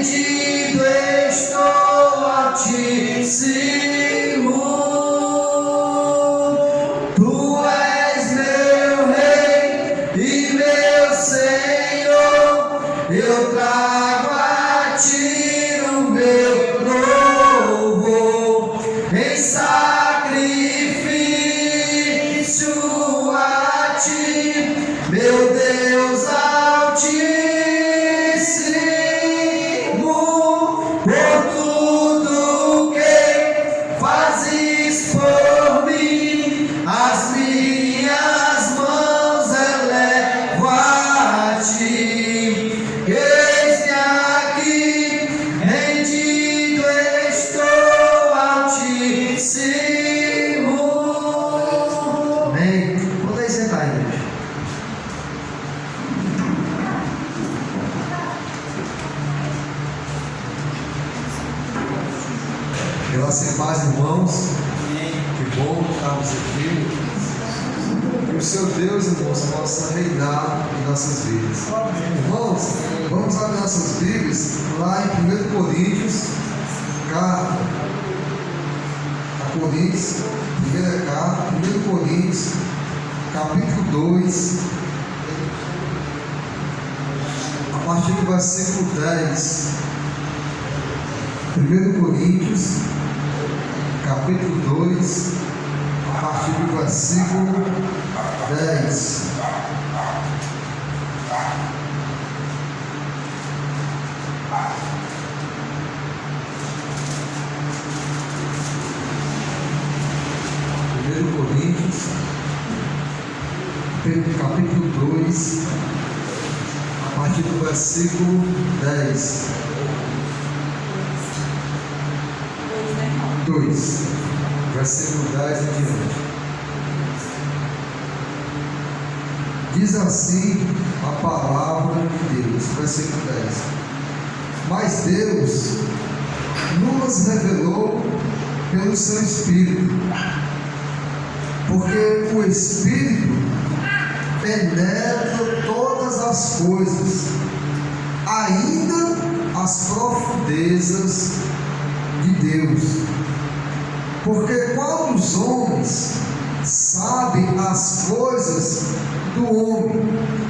rendido estou a ti, Senhor. Tu és meu Rei e meu Senhor. Eu trago a ti o meu louvor em sacrifício a ti, meu Deus Altíssimo, por tudo que fazes por mim, as minhas mãos elevo a ti. Eis-me aqui, rendido estou a ti, Senhor. Amém. Podem sentar, igreja. Graças e paz, irmãos. Que bom estarmos aqui. Que o seu Deus, irmãos, possa reinar em nossas vidas. Irmãos, vamos abrir nossas Bíblias lá em 1 Coríntios, carta a Coríntios, primeira carta, 1 Coríntios, capítulo 2, a partir do versículo 10. 1 Coríntios, capítulo 2, a partir do versículo 10. Coríntios, capítulo 2, a partir do versículo 10. 2, versículo 10 em diante. Diz assim a palavra de Deus, versículo 10. Mas Deus nos revelou pelo seu Espírito, porque o Espírito penetra todas as coisas, ainda as profundezas de Deus. Porque qual dos homens sabe as coisas do homem,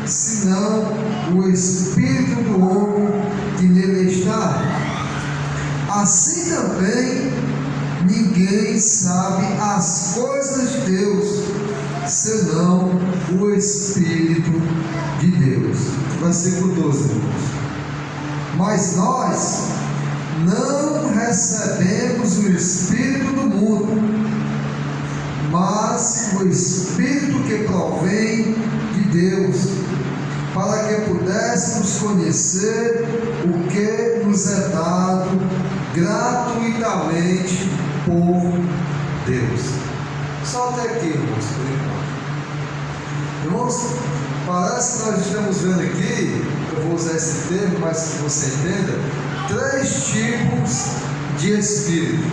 senão o Espírito do homem que nele está? Assim também ninguém sabe as coisas de Deus, senão o Espírito de Deus. Versículo 12, irmãos. Mas nós não recebemos o Espírito do mundo, mas o Espírito que provém de Deus, para que pudéssemos conhecer o que nos é dado gratuitamente por Deus. Só até aqui, irmãos, por enquanto. Irmãos, parece que nós estamos vendo aqui, eu vou usar esse termo, mas que você entenda, 3 tipos de espírito.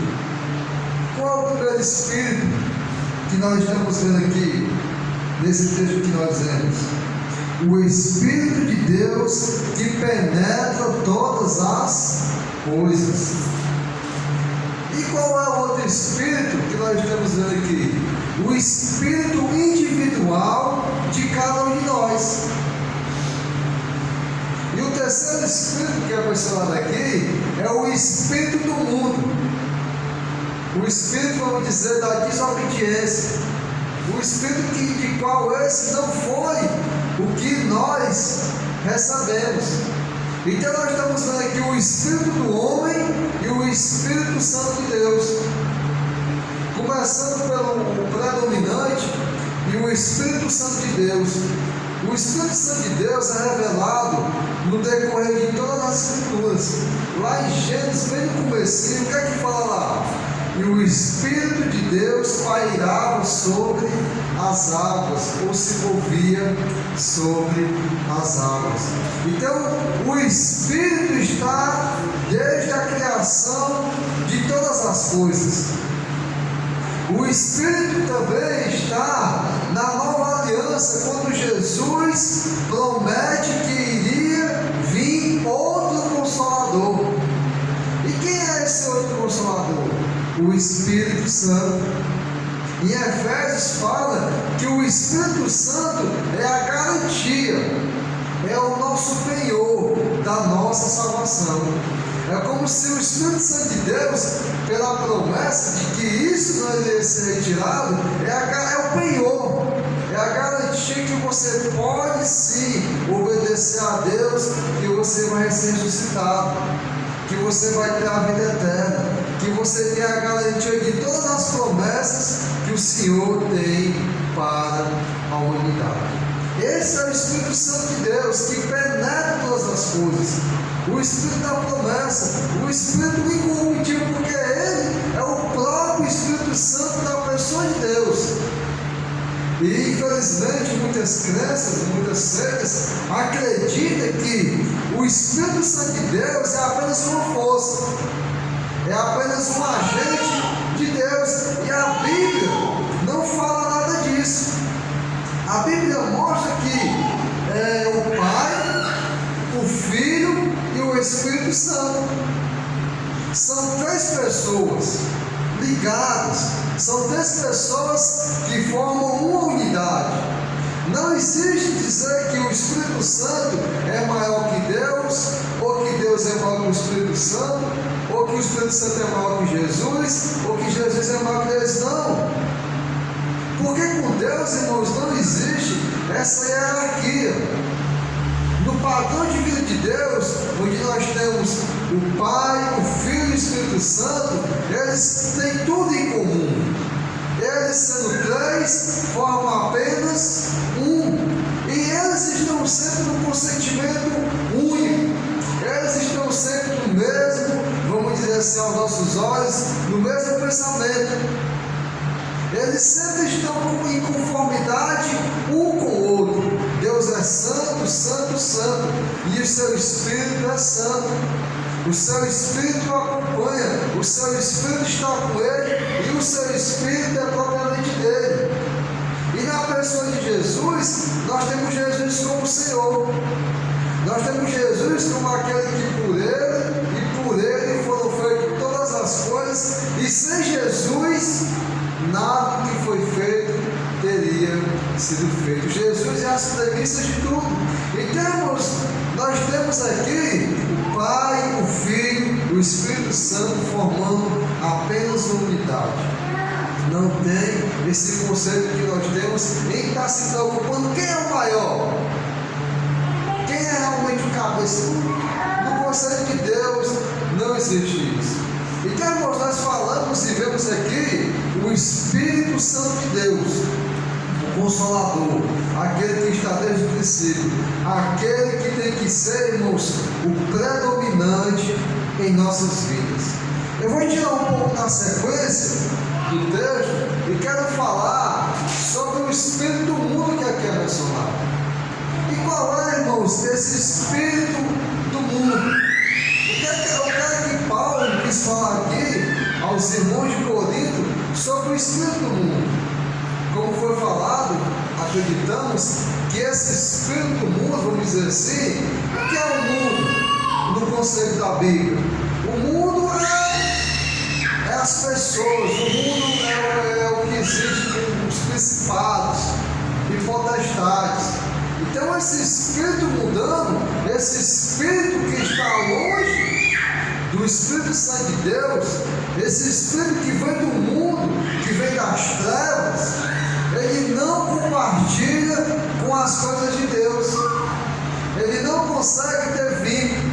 Qual é o primeiro espírito que nós estamos vendo aqui, nesse texto que nós vemos? O Espírito de Deus que penetra todas as coisas. E qual é o outro espírito que nós estamos vendo aqui? O espírito individual de cada um de nós. E o terceiro espírito que é mencionado aqui é o espírito do mundo. O espírito, vamos dizer, da desobediência. O espírito de qual esse não foi o que nós recebemos. Então nós estamos vendo aqui o Espírito do homem e o Espírito Santo de Deus. Começando pelo predominante e o Espírito Santo de Deus. O Espírito Santo de Deus é revelado no decorrer de todas as Escrituras. Lá em Gênesis, bem no comecinho, o que é que fala lá? E o Espírito de Deus pairava sobre as águas, ou se movia sobre as águas. Então, o Espírito está desde a criação de todas as coisas. O Espírito também está na nova aliança, quando Jesus promete que iria vir outro Consolador. Espírito Santo. Em Efésios fala que o Espírito Santo é a garantia, é o nosso penhor da nossa salvação. É como se o Espírito Santo de Deus, pela promessa de que isso não iria ser retirado, é o penhor, é a garantia que você pode sim obedecer a Deus, que você vai ser ressuscitado, que você vai ter a vida eterna, que você tem a garantia de todas as promessas que o Senhor tem para a humanidade. Esse é o Espírito Santo de Deus, que penetra todas as coisas, o Espírito da promessa, o Espírito incorruptível, porque ele é o próprio Espírito Santo da pessoa de Deus. E infelizmente muitas crenças, muitas seitas acreditam que o Espírito Santo de Deus é apenas uma força, é apenas um agente de Deus, e a Bíblia não fala nada disso. A Bíblia mostra que é o Pai, o Filho e o Espírito Santo. São três pessoas ligadas, são três pessoas que formam uma unidade. Não existe dizer que o Espírito Santo é maior que Deus, ou que Deus é maior que o Espírito Santo, ou que o Espírito Santo é maior que Jesus, ou que Jesus é maior que Deus. Não. Porque com Deus, irmãos, não existe essa hierarquia. No padrão de vida de Deus, onde nós temos o Pai, o Filho e o Espírito Santo, eles têm tudo em comum. Eles, sendo três, formam apenas um. E eles estão sempre no consentimento único. Eles estão sempre no mesmo, vamos dizer assim, aos nossos olhos, no mesmo pensamento. Eles sempre estão em conformidade um com o outro. Deus é santo, santo, santo, e o seu Espírito é santo. O seu Espírito o acompanha, o seu Espírito está com ele, e o seu Espírito é propriamente dele. E na pessoa de Jesus, nós temos Jesus como Senhor. Nós temos Jesus como aquele que por ele e por ele foram feitas todas as coisas, e sem Jesus nada que foi feito teria sido feito. Jesus é as premissas de tudo. Então, nós temos aqui o Pai, o Filho, o Espírito Santo formando apenas uma unidade. Não tem esse conceito que nós temos em estar se preocupando quem é o maior, quem é realmente o cabeça. No conceito de Deus não existe isso. Então, irmãos, nós falamos e vemos aqui o Espírito Santo de Deus, o Consolador, aquele que está desde o princípio, aquele que tem que ser, irmãos, o predominante em nossas vidas. Eu vou tirar um pouco da sequência do texto e quero falar sobre o espírito do mundo que aqui é mencionado. E qual é, irmãos, esse espírito do mundo? O que Paulo quis falar aqui aos irmãos de Corinto sobre o espírito do mundo? Como foi falado, acreditamos que esse espírito do mundo, vamos dizer assim, o que é o mundo no conceito da Bíblia? O mundo é as pessoas, o mundo é o que existe, os principados e potestades. Então esse espírito mudando, esse espírito que está longe do Espírito Santo de Deus, esse espírito que vem do mundo, que vem das trevas, ele não compartilha com as coisas de Deus, ele não consegue ter vínculo,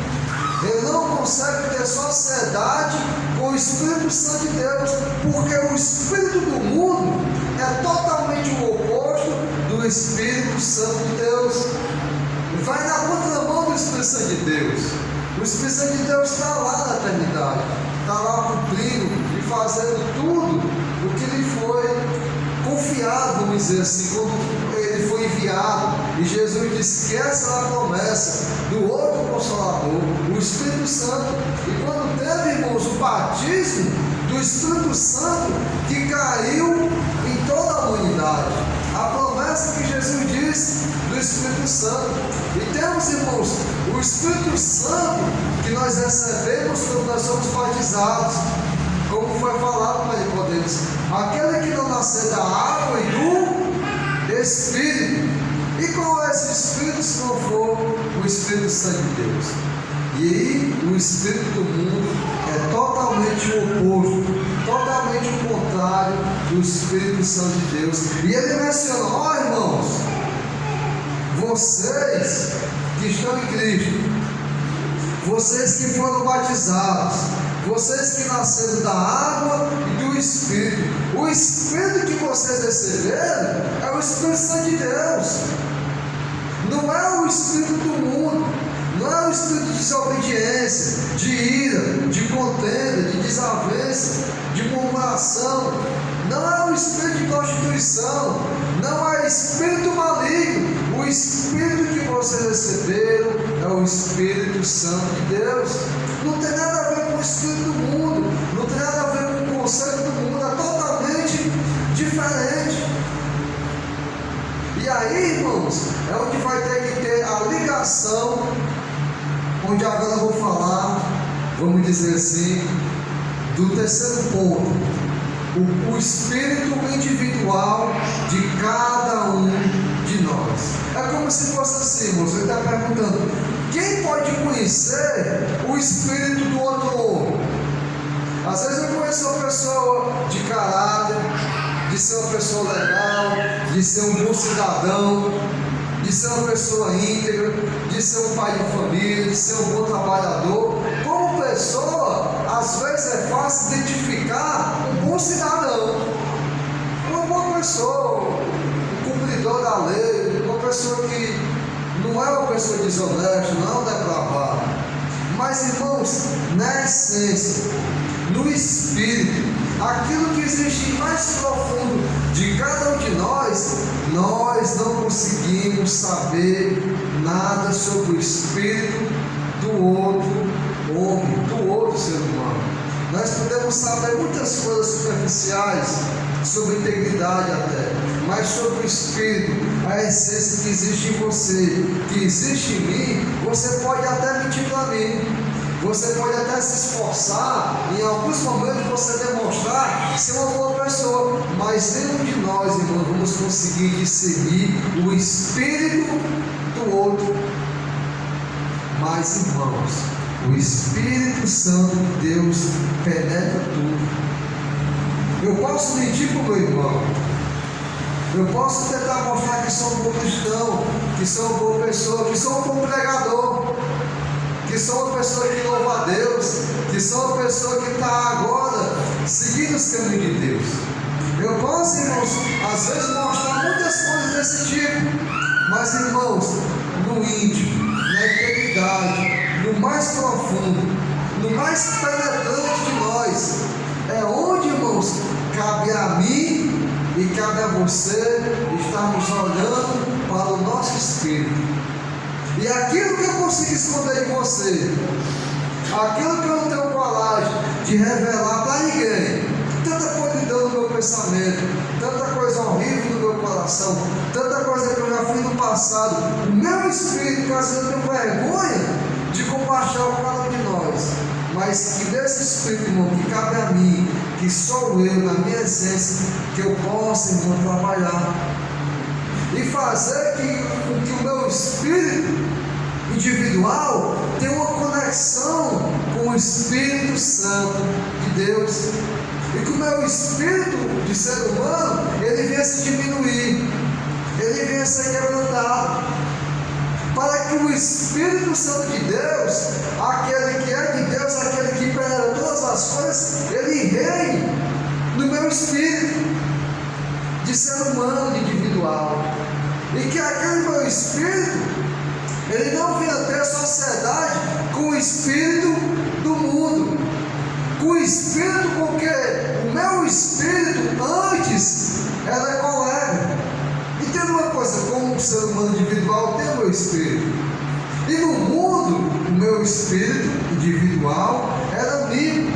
ele não consegue ter sociedade com o Espírito Santo de Deus, porque o espírito do mundo é totalmente o oposto do Espírito Santo de Deus. Vai na contramão do Espírito Santo de Deus. O Espírito Santo de Deus está lá na eternidade, está lá cumprindo e fazendo tudo o que lhe foi confiado, vamos dizer assim, quando ele foi enviado. E Jesus disse que essa é a promessa do outro Consolador, o Espírito Santo. E quando teve, irmãos, o batismo do Espírito Santo, que caiu em toda a humanidade, a promessa que Jesus disse do Espírito Santo. E temos, irmãos, o Espírito Santo que nós recebemos quando nós somos batizados. como foi falado para Nicodemos, aquele que não nascer da água e do Espírito. E qual é esse Espírito se não for o Espírito Santo de Deus? E aí o Espírito do mundo é totalmente o oposto, totalmente o contrário do Espírito Santo de Deus. E ele menciona: ó irmãos, vocês que estão em Cristo, vocês que foram batizados, vocês que nasceram da água e do Espírito, o Espírito que vocês receberam é o Espírito Santo de Deus, não é o Espírito do mundo, não é o Espírito de desobediência, de ira, de contenda, de desavença, de murmuração, não é o Espírito de prostituição, não é o Espírito maligno. O Espírito que vocês receberam é o Espírito Santo de Deus. Não tem nada a ver com o Espírito do mundo, não tem nada a ver com o conceito do mundo, é totalmente diferente. E aí, irmãos, é onde vai ter que ter a ligação, onde agora eu vou falar, vamos dizer assim, do terceiro ponto. O espírito individual de cada um de nós. É como se fosse assim, irmãos, ele está perguntando: quem pode conhecer o espírito do outro homem? Às vezes eu conheço uma pessoa de caráter, de ser uma pessoa legal, de ser um bom cidadão, de ser uma pessoa íntegra, de ser um pai de família, de ser um bom trabalhador. Como pessoa, às vezes é fácil identificar um bom cidadão, uma boa pessoa, um cumpridor da lei, uma pessoa que não é uma pessoa desonesta, não é um depravado. Mas, irmãos, na essência, no espírito, aquilo que existe mais profundo de cada um de nós, nós não conseguimos saber nada sobre o espírito do outro homem, do outro ser humano. Nós podemos saber muitas coisas superficiais, sobre integridade até, mas sobre o espírito, a essência que existe em você, que existe em mim, você pode até mentir para mim. Você pode até se esforçar, em alguns momentos você demonstrar ser uma boa pessoa, mas nenhum de nós, irmãos, vamos conseguir discernir o espírito do outro. Mas, irmãos, o Espírito Santo de Deus penetra tudo. Eu posso mentir para o meu irmão, eu posso tentar mostrar que sou um bom cristão, que sou uma boa pessoa, que sou um bom pregador, que sou uma pessoa que louva a Deus, que sou uma pessoa que está agora seguindo os caminhos de Deus. Eu posso, irmãos, às vezes mostrar muitas coisas desse tipo, mas, irmãos, no íntimo, na integridade, no mais profundo, no mais penetrante de nós, é onde, irmãos, cabe a mim e cabe a você estarmos olhando para o nosso espírito. E aquilo que eu consigo esconder em você, aquilo que eu não tenho coragem de revelar para ninguém, tanta podridão no meu pensamento, tanta coisa horrível no meu coração, tanta coisa que eu já fiz no passado, o meu espírito, que às vezes eu tenho vergonha de compartilhar com cada um de nós, mas que desse espírito, irmão, que cabe a mim, que sou eu, na minha essência, que eu possa, irmão, trabalhar e fazer com que o meu espírito individual tenha uma conexão com o Espírito Santo de Deus, e que o meu espírito de ser humano, ele venha se diminuir, ele venha ser quebrantado, para que o Espírito Santo de Deus, aquele que é de Deus, aquele que penetra todas as coisas, ele reine no meu espírito de ser humano, de individual, e que aquele meu espírito, ele não venha ter sociedade com o espírito do mundo, com o espírito com que o meu espírito antes era colega. Entenda uma coisa, como um ser humano individual tem o meu espírito, e no mundo o meu espírito individual era amigo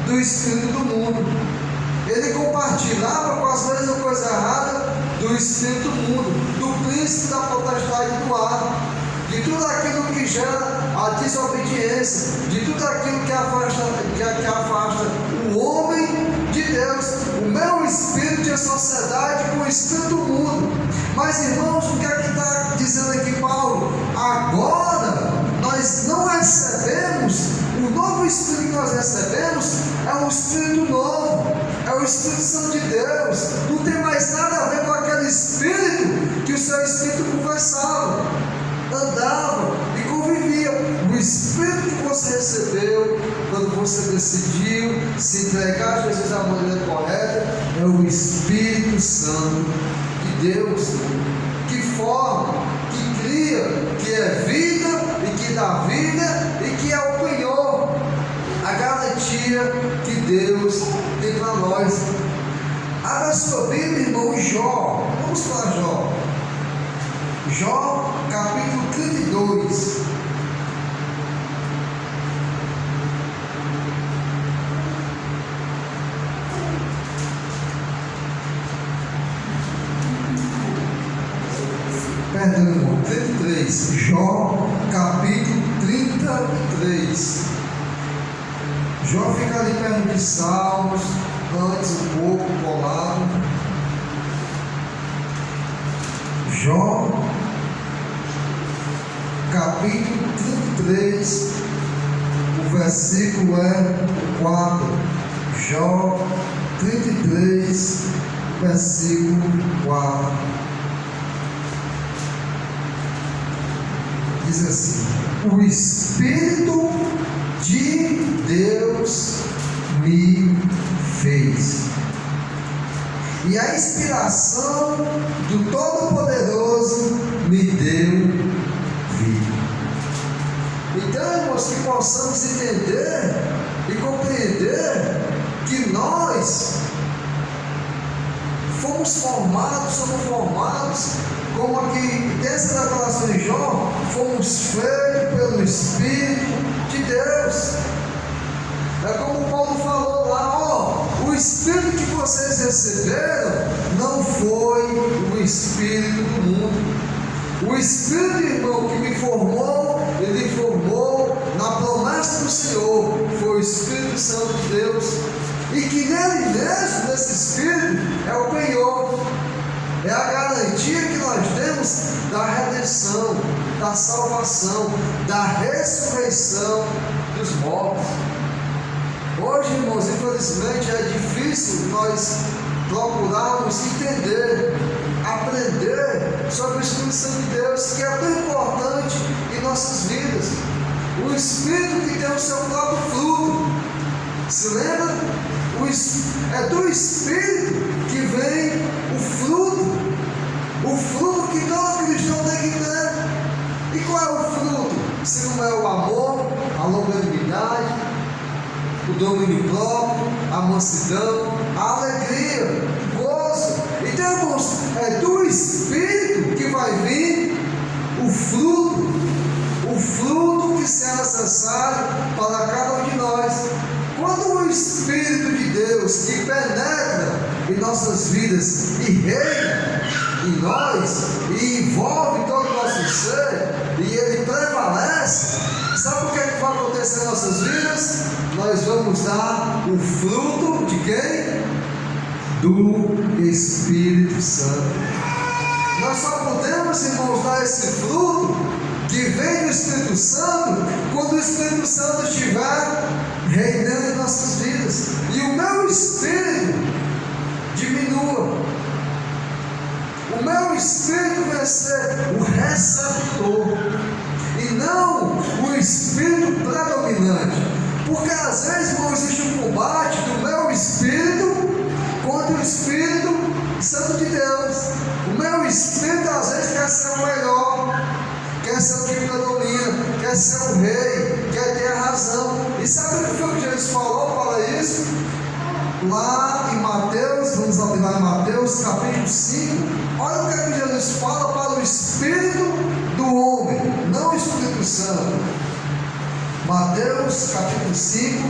do espírito do mundo. Ele compartilhava com as mesmas coisas erradas do espírito do mundo, do príncipe da potestade do ar. de tudo aquilo que gera a desobediência, de tudo aquilo que afasta o homem de Deus. O meu espírito de sociedade com o espírito do mundo. Mas, irmãos, o que é que está dizendo aqui Paulo? Agora nós não recebemos, o novo espírito que nós recebemos é um espírito novo, é o Espírito Santo de Deus. Não tem mais nada a ver com aquele espírito que o seu espírito conversava, andava e convivia. O espírito que você recebeu quando você decidiu se entregar a Jesus da maneira correta é o Espírito Santo de Deus, que forma, que cria, que é vida e que dá vida e que é o penhor, a garantia que Deus tem para nós. Abra sua Bíblia, irmão, Jó. Vamos para Jó. Jó, capítulo 32. Perdão, irmão, 33. Jó, capítulo 33. Jó fica ali perto de Salmos, antes um pouco colado. Jó, capítulo 33, o versículo é 4. Jó 33, versículo 4. Diz assim: o Espírito de Deus me fez, e a inspiração do Todo-Poderoso me deu vida. Então, irmãos, que possamos entender e compreender que nós somos formados, como aqui dessa declaração de Jó, fomos feitos pelo Espírito de Deus. É como Paulo falou lá, o Espírito que vocês receberam não foi o Espírito do mundo. O Espírito, irmão, que me formou, ele formou na promessa do Senhor, foi o Espírito Santo de Deus, e que nele mesmo, nesse Espírito, é o penhor, é a garantia que nós temos da redenção, da salvação, da ressurreição dos mortos. Hoje, irmãos, infelizmente é difícil nós procurarmos entender, aprender sobre o Espírito Santo de Deus, que é tão importante em nossas vidas. O Espírito que tem o seu próprio fruto. Se lembra? É do Espírito que vem o fruto que todo cristão tem que ter. E qual é o fruto? Se não é o amor, a longanimidade, o domínio próprio, a mansidão, a alegria, o gozo. Então, irmãos, é do Espírito que vai vir o fruto que será necessário para cada um de nós. Quando o Espírito de Deus que penetra em nossas vidas e reina em nós e envolve todo o nosso ser e ele prevalece, sabe o que é que vai acontecer em nossas vidas? Nós vamos dar o fruto de quem? Do Espírito Santo. Nós só podemos, irmãos, dar esse fruto que vem do Espírito Santo quando o Espírito Santo estiver reinando em nossas vidas e o meu espírito diminua. O meu espírito vai ser o receptor e não o espírito predominante, porque às vezes, irmão, existe um combate do meu espírito contra o Espírito Santo de Deus. O meu espírito às vezes quer ser o melhor, quer ser o que predomina, quer ser o rei, quer ter a razão. E sabe o que foi que Jesus falou para isso? Lá em Mateus, vamos abrir lá em Mateus capítulo 5. Olha o que é que Jesus fala para o espírito do homem, não o Espírito Santo. Mateus capítulo 5.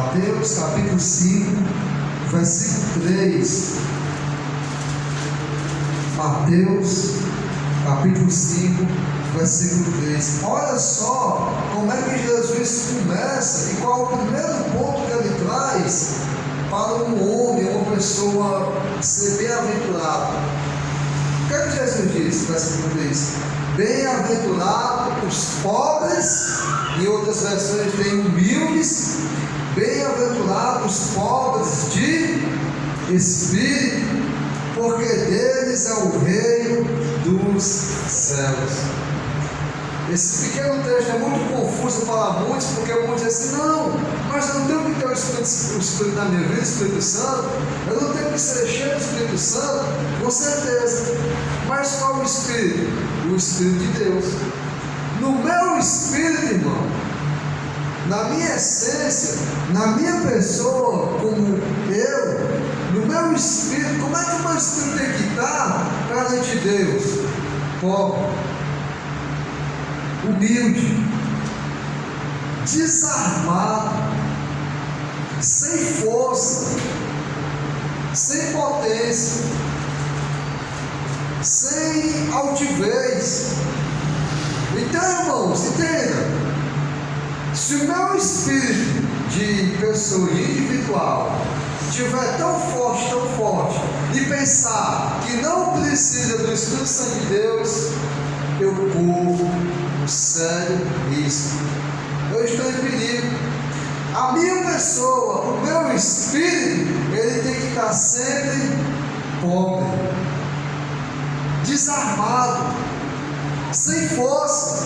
Mateus capítulo 5, versículo 3. Mateus capítulo 5, versículo 3. Olha só como é que Jesus começa e qual é o primeiro ponto que ele traz para um homem, uma pessoa ser bem-aventurado. O que é que Jesus diz? Versículo 3. Bem-aventurados os pobres, em outras versões tem humildes, bem-aventurados os pobres de espírito, porque deles é o reino dos céus. Esse pequeno texto é muito confuso para muitos, porque muitos dizem assim: não, mas eu não tenho que ter o Espírito na minha vida, o Espírito Santo, eu não tenho que ser cheio do Espírito Santo, com certeza. Mas qual é o Espírito? O Espírito de Deus. No meu espírito, irmão, na minha essência, na minha pessoa, como eu, no meu espírito, como é que o meu espírito tem que estar perante Deus? Pobre, humilde, desarmado, sem força, sem potência, sem altivez. Então, irmãos, entenda: se o meu espírito de pessoa individual estiver tão forte, e pensar que não precisa do Espírito Santo de Deus, eu corro um sério risco. Eu estou em perigo. A minha pessoa, o meu espírito, ele tem que estar sempre pobre, desarmado, sem força,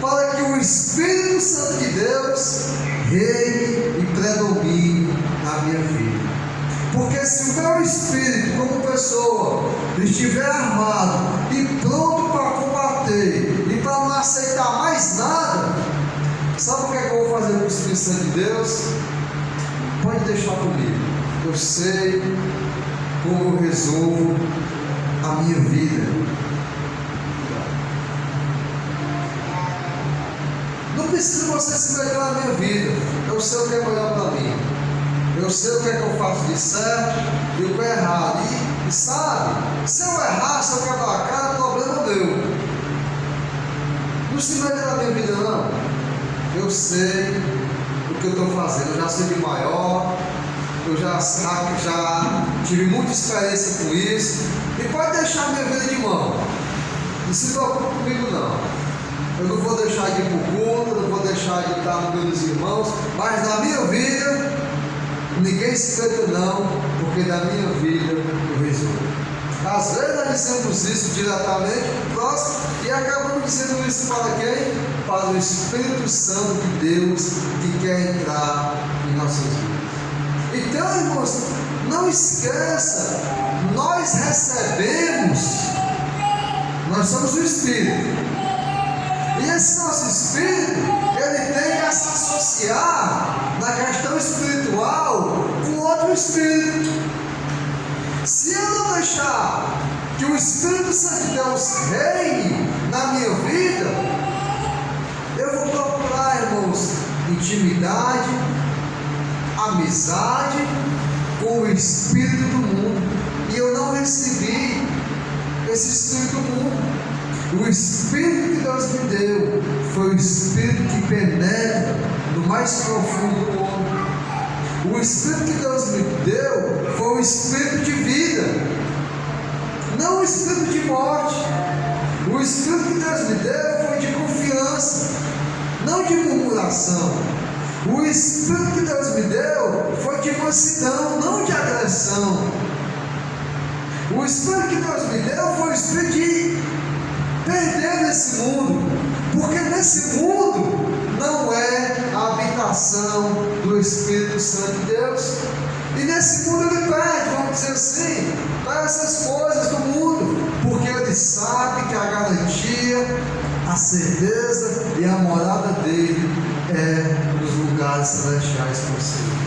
para que o Espírito Santo de Deus reine e predomine na minha vida. Porque se o meu espírito, como pessoa, estiver armado e pronto para combater e para não aceitar mais nada, sabe o que é que eu vou fazer com o Espírito Santo de Deus? Pode deixar comigo. Eu sei como eu resolvo a minha vida. Não precisa você se meter na minha vida. Eu sei o que é melhor para mim. Eu sei o que é que eu faço de certo e o que é errado. E sabe, se eu errar, se eu quebrar a cara, é problema meu. Não se mete na minha vida, não. Eu sei o que eu estou fazendo. Eu já sei de maior. Eu já tive muita experiência com isso. E pode deixar a minha vida de mão. Não se preocupe comigo, não. Eu não vou deixar de ir para o culto, não vou deixar de estar no meio dos irmãos, mas na minha vida, ninguém se meta não, porque na minha vida eu resolvo. Às vezes nós dizemos isso diretamente para o próximo e acabamos dizendo isso para quem? Para o Espírito Santo de Deus que quer entrar em nossas vidas. Então, irmãos, não esqueça, nós recebemos, nós somos o Espírito. E esse nosso espírito, ele tem que se associar na questão espiritual com outro espírito. Se eu não deixar que o Espírito Santo de Deus reine na minha vida, eu vou procurar, irmãos, intimidade, amizade com o espírito do mundo. E eu não recebi esse espírito do mundo. O Espírito que Deus me deu foi o Espírito que penetra no mais profundo do homem. O Espírito que Deus me deu foi o Espírito de vida, não o Espírito de morte. O Espírito que Deus me deu foi de confiança, não de murmuração. O Espírito que Deus me deu foi de mansidão, não de agressão. O Espírito que Deus me deu foi o Espírito de perder nesse mundo, porque nesse mundo não é a habitação do Espírito Santo de Deus, e nesse mundo ele perde, vamos dizer assim, para essas coisas do mundo, porque ele sabe que a garantia, a certeza e a morada dele é nos lugares celestiais possíveis.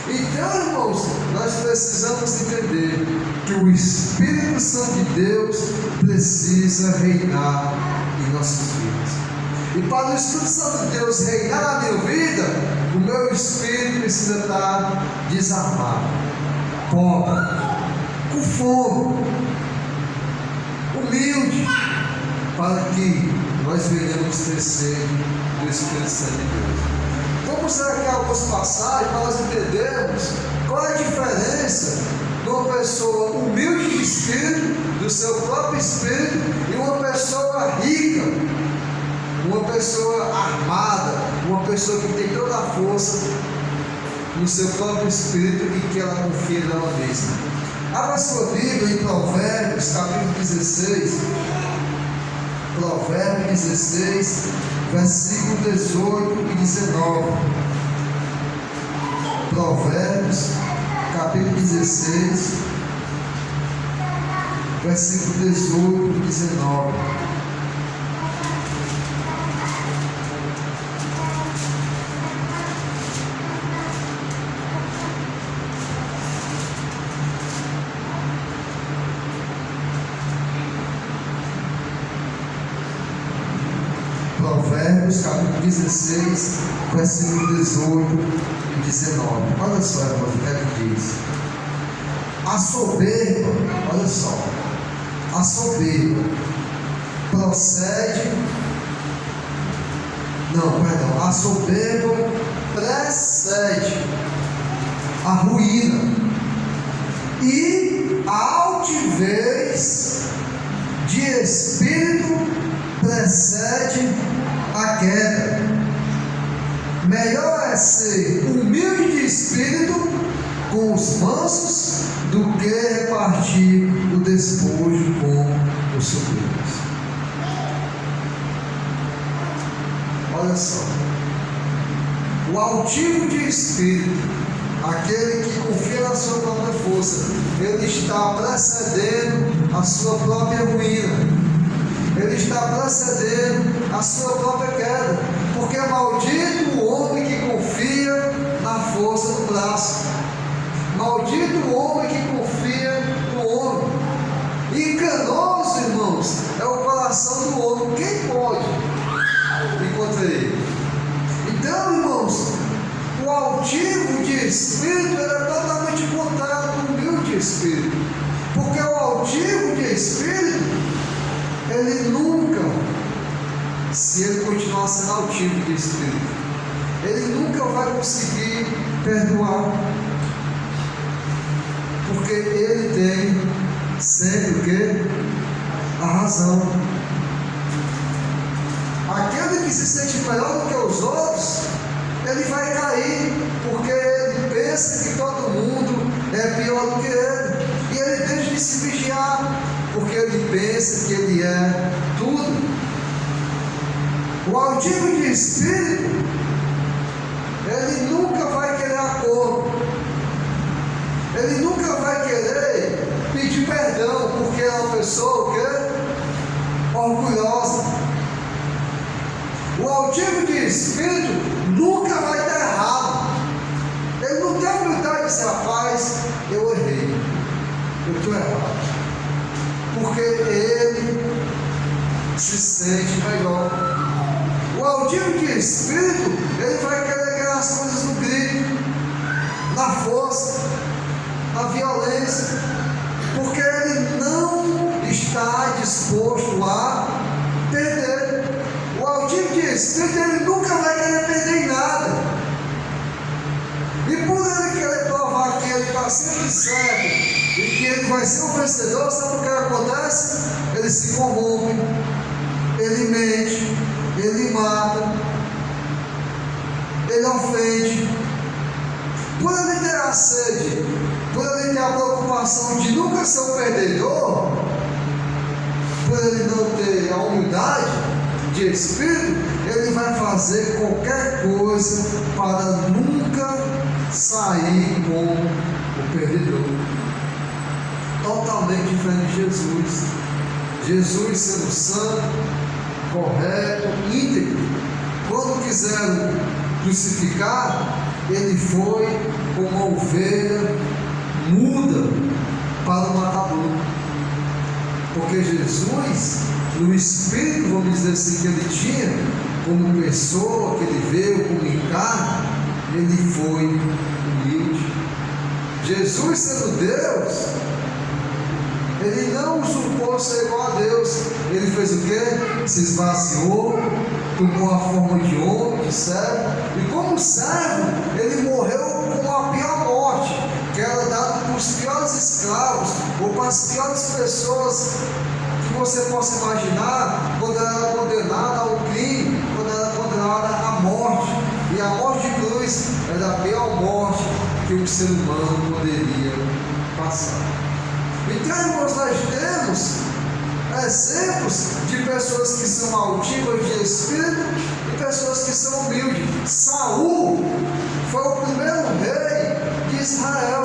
Então, irmãos, nós precisamos entender que o Espírito Santo de Deus precisa reinar em nossas vidas. E para o Espírito Santo de Deus reinar na minha vida, O meu espírito precisa estar desarmado, pobre, com fome, humilde, para que nós venhamos ter sede do Espírito Santo de Deus. Vamos ver aqui algumas passagens para nós entendermos qual é a diferença de uma pessoa humilde de espírito, do seu próprio espírito, e uma pessoa rica, uma pessoa armada, uma pessoa que tem toda a força no seu próprio espírito e que ela confia nela mesma. Abra sua Bíblia em Provérbios, capítulo 16. Provérbios 16, versículo 18 e 19. Provérbios, capítulo 16, versículo 18 e 19. Provérbios, capítulo 16, versículo 18 e 19. Olha só, irmãos, o que é que diz. A soberba, olha só, a soberba a soberba precede a ruína, e a altivez de espírito precede a queda. Melhor é ser humilde de espírito com os mansos do que repartir o despojo com os soberbos. Olha só, o altivo de espírito, aquele que confia na sua própria força, ele está precedendo a sua própria ruína. Ele está precedendo a sua própria queda, porque é maldito o homem que confia na força do braço, maldito o homem que confia no homem, e enganoso, irmãos, é o coração do homem. Quem pode encontrar ele? Então, irmãos, o altivo de espírito ele é totalmente contrário do humilde de espírito, porque o altivo de espírito, ele nunca, se ele continuar sendo altivo de espírito, ele nunca vai conseguir perdoar, porque ele tem sempre o quê? A razão. Aquele que se sente melhor do que os outros, ele vai cair, porque ele pensa que todo mundo é pior do que ele, e ele deixa de se vigiar, porque ele pensa que ele é tudo. O altivo de espírito, ele nunca vai querer acordo, ele nunca vai querer pedir perdão, porque é uma pessoa o quê? Orgulhosa. O altivo de espírito nunca vai dar errado. Ele não tem a humildade de dizer, rapaz, eu errei, eu estou errado, porque ele se sente melhor. O altivo de espírito, ele vai querer ganhar as coisas no grito, na força, na violência, porque ele não está disposto a perder. O altivo de espírito, ele nunca vai querer perder em nada, e por ele querer provar que ele está sempre certo e que ele vai ser um vencedor, sabe o que acontece? Ele se corrompe, ele mente, ele mata, ele ofende. Por ele ter a sede, por ele ter a preocupação de nunca ser um perdedor, por ele não ter a humildade de espírito, ele vai fazer qualquer coisa para nunca sair como o perdedor. Totalmente diferente de Jesus. Jesus sendo santo, correto, íntegro. Quando quiseram crucificar, ele foi como uma ovelha muda para o matadouro. Porque Jesus, no espírito, vamos dizer assim, que ele tinha, como pessoa, que ele veio como em carne, ele foi humilde. Jesus, sendo Deus, ele não usurpou ser igual a Deus. Ele fez o quê? Se esvaziou, tomou a forma de homem, de servo, e como servo, ele morreu com a pior morte, que era dada para os piores escravos, ou para as piores pessoas que você possa imaginar, quando ela era condenada ao crime, quando ela era condenada à morte. E a morte de cruz era a pior morte que um ser humano poderia passar. Então, irmãos, nós temos exemplos de pessoas que são altivas de espírito e pessoas que são humildes. Saul foi o primeiro rei de Israel.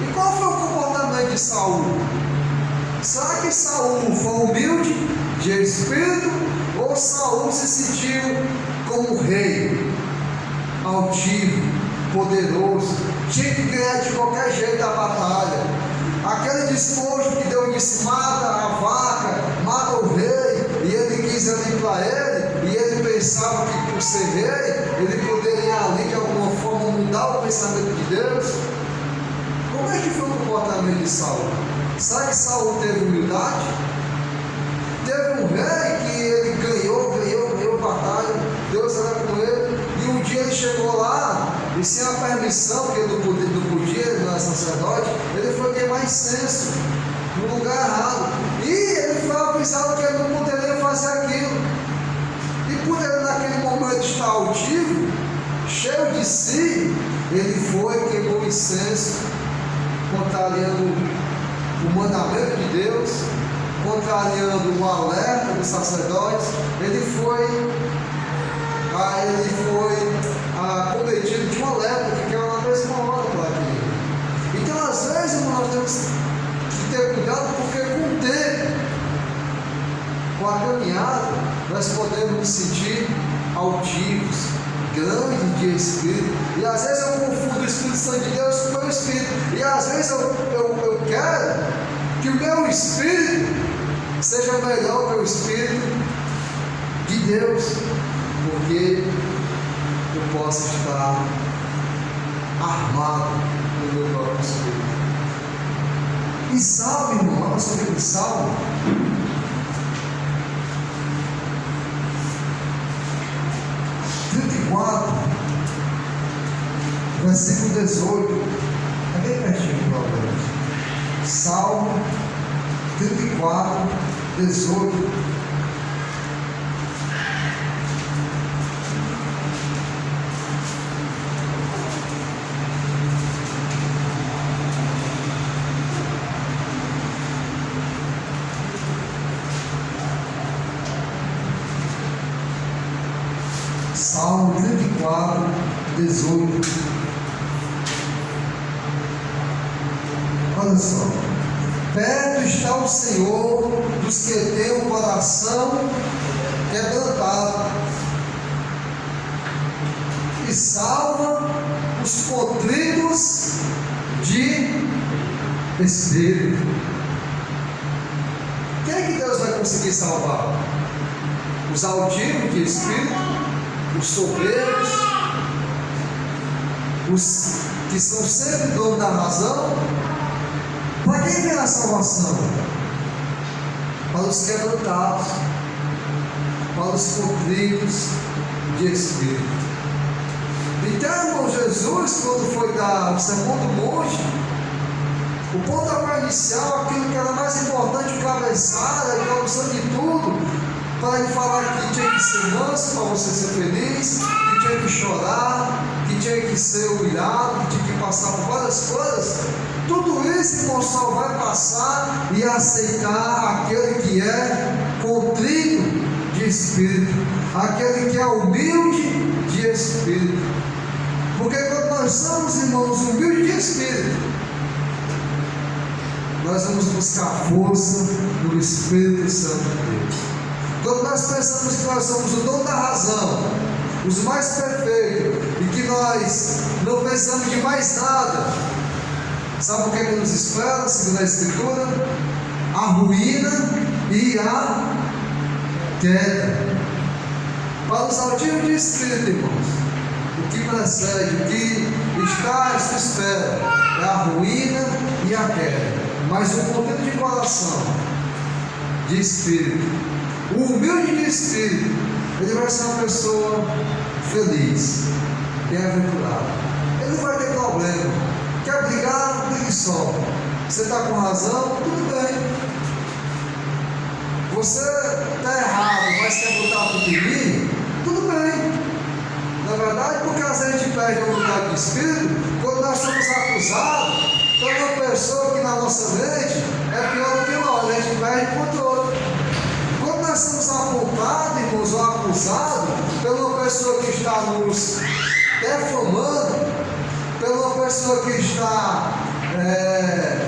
E qual foi o comportamento de Saul? Será que Saul foi humilde de espírito, ou Saul se sentiu como rei, altivo, poderoso, tinha que ganhar de qualquer jeito a batalha? Aquele despojo que Deus disse: mata a vaca, mata o rei, e ele quis ali para ele, e ele pensava que por ser rei, ele poderia ali de alguma forma mudar o pensamento de Deus. Como é que foi o comportamento de Saul? Será que Saul teve humildade? Teve um rei que ele ganhou batalha, Deus era com ele, e um dia ele chegou lá, e sem a permissão, que ele não podia, ele não era sacerdote, ele foi queimar incenso no lugar errado, e ele foi avisado que ele não poderia fazer aquilo, e por ele naquele momento estar altivo, cheio de si, ele foi e queimou incenso, contrariando o mandamento de Deus, contrariando o alerta dos sacerdotes. Ele foi cometido de uma lepra, que era na mesma hora para aquele. Então, às vezes, nós temos que ter cuidado, porque com o tempo, com a caminhada, nós podemos nos sentir altivos, grandes de espírito, e às vezes eu confundo o Espírito Santo de Deus com o meu espírito, e às vezes eu quero que o meu espírito seja melhor que o espírito de Deus, porque eu posso estar armado no meu próprio espírito. E Salmo, irmão, lá sobre o Salmo 34, versículo 18, é bem pertinho do Provérbios. Salmo 34, 18. Salmo 34, 18. Olha só. Perto está o Senhor dos que têm o coração quebrantado, e salva os contritos de espírito. Quem é que Deus vai conseguir salvar? Os altivos de espírito? Os soberbos, os que são sempre donos da razão? Para quem vem a salvação? Para os quebrantados, para os contritos de espírito. Então, irmão, Jesus, quando foi dar o Sermão do Monte, o pontapé inicial, aquilo que era mais importante, o cabeçalho, a introdução de tudo, para ele falar que tinha que ser manso para você ser feliz, que tinha que chorar, que tinha que ser humilhado, que tinha que passar por várias coisas. Tudo isso, irmão, só vai passar e aceitar aquele que é contrito de espírito, aquele que é humilde de espírito. Porque quando nós somos, irmãos, humildes de espírito, nós vamos buscar força no Espírito Santo de Deus. Quando nós pensamos que nós somos o dono da razão, os mais perfeitos, e que nós não pensamos de mais nada, sabe o que é que nos espera, segundo a Escritura? A ruína e a queda. Para os altivos de espírito, irmãos, o o que precede, o que está à sua espera, é a ruína e a queda. Mas o conteúdo de coração, de espírito, o humilde de espírito, ele vai ser uma pessoa feliz, bem-aventurada. Ele não vai ter problema. Quer brigar? Brigue só. Você está com razão? Tudo bem. Você está errado, mas quer botar tudo em mim? Tudo bem. Na verdade, porque às vezes a gente perde a unidade de espírito quando nós somos acusados por uma pessoa que na nossa mente é pior do que nós, a gente perde o controle. Quando nós somos apontados, irmãos, ou acusados por uma pessoa que está nos defamando, por uma pessoa que está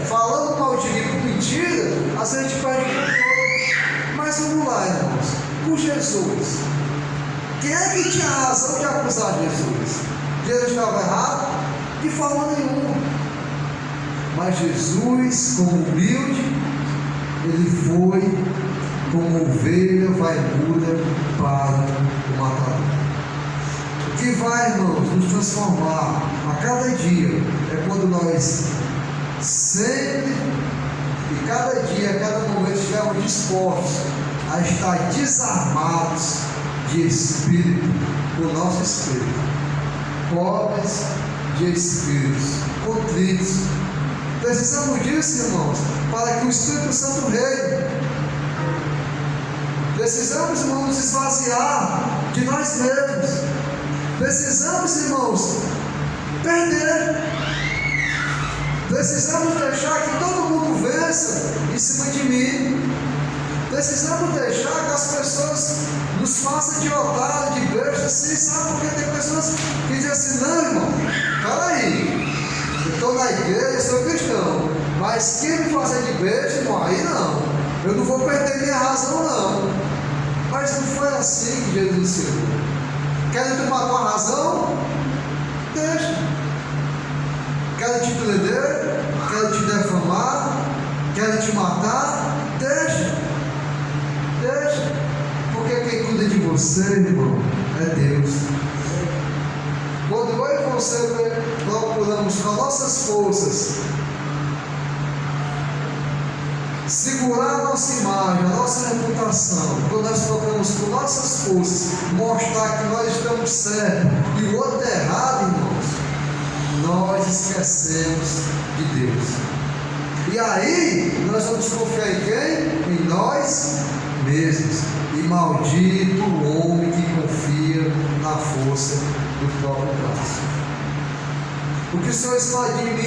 falando mal de mim por mentira, às vezes a gente perde o controle. Mas vamos lá, irmãos, com Jesus, quem é que tinha razão de acusar Jesus? Jesus estava errado? De forma nenhuma. Mas Jesus, como humilde, ele foi como ovelha vaidura para o matador. O que vai, irmãos, nos transformar a cada dia é quando nós sempre e cada dia, a cada momento estivermos dispostos a estar desarmados de espírito, do nosso espírito, pobres de espíritos, contritos. Precisamos disso, irmãos, para que o Espírito Santo reine. Precisamos, irmãos, nos esvaziar de nós mesmos. Precisamos, irmãos, perder. Precisamos deixar que todo mundo vença em cima de mim. Precisamos deixar que as pessoas nos façam de otário, de besta, assim, sabe? Porque tem pessoas que dizem assim: não, irmão, peraí, eu estou na igreja, sou cristão, mas quem me fazer de besta, irmão, aí não, eu não vou perder minha razão, não. Mas não foi assim que Jesus ensinou. Querem tomar a tua razão? Deixa. Querem te prender? Querem te defamar? Querem te matar? Deixa. Deixa. Porque quem cuida de você, irmão, é Deus. Quando eu e você procuramos com as nossas forças segurar a nossa imagem, a nossa reputação, quando nós procuramos com nossas forças mostrar que nós estamos certos e o outro é errado, irmãos, nós esquecemos de Deus. E aí nós vamos confiar em quem? Em nós mesmos. E maldito o homem que confia na força do próprio braço. O que o Senhor espera de mim